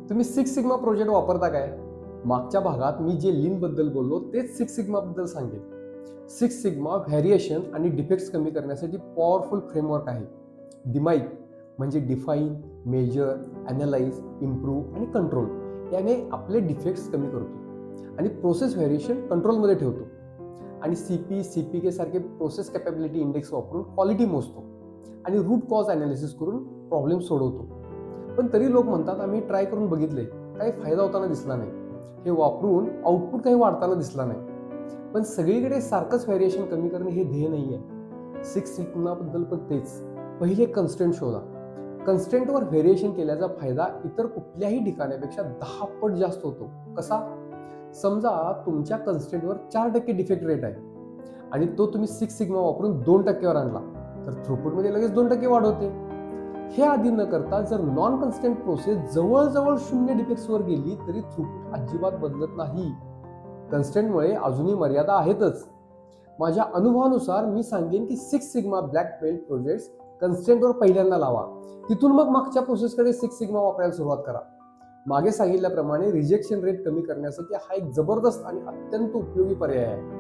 तुम्ही six sigma project वापरता काय? मागच्या भागात मी जे लीन बद्दल बोललो तेच सिक्स सिग्मा बद्दल सांगेन. सिक्स सिग्मा व्हॅरिएशन आणि डिफेक्ट्स कमी करण्यासाठी पॉवरफुल फ्रेमवर्क आहे. डिमाईक म्हणजे डिफाईन, मेजर, ॲनालाइज, इम्प्रूव्ह आणि कंट्रोल याने आपले डिफेक्ट्स कमी करतो आणि प्रोसेस व्हॅरिएशन कंट्रोलमध्ये ठेवतो. आणि CP सारखे प्रोसेस कॅपॅबिलिटी इंडेक्स वापरून क्वालिटी मोजतो आणि रूट कॉज ॲनालिसिस करून प्रॉब्लेम सोडवतो. पण तरी लोक म्हणतात आम्ही ट्राय करून बघितले, काही फायदा होताना दिसला नाही. हे वापरून आउटपुट काही वाढताना दिसला नाही. पण सगळीकडे सारखंच व्हॅरिएशन कमी करणे हे ध्येय नाही आहे. सिक्स सिग्माबद्दल पण तेच. पहिले कन्स्टंट शोधा. कन्स्टंटवर व्हेरिएशन केल्याचा फायदा इतर कुठल्याही ठिकाणापेक्षा 10 पट जास्त होतो. कसा? समजा तुमच्या कन्स्टंटवर 4% डिफेक्ट रेट आहे आणि तो तुम्ही सिक्स सिग्मा वापरून 2%वर आणला तर थ्रूपुटमध्ये लगेच 2% वाढ होते. हे आधी न करता जर नॉन कन्स्टंट प्रोसेस जवळजवळ 0 डिफेक्ट्सवर गेली तरी थ्रूपुट अजिबात बदलत नाही. कन्स्टंटमुळे अजूनही मर्यादा आहेतच. माझ्या अनुभवानुसार मी सांगेन की six sigma black belt projects कन्स्टंटवर पहिल्यांदा लावा. तिथून मग मागच्या प्रोसेसकडे सिक्स सिग्मा वापरायला सुरुवात करा. मागे सांगितल्याप्रमाणे रिजेक्शन रेट कमी करण्यासाठी हा एक जबरदस्त आणि अत्यंत उपयोगी पर्याय आहे.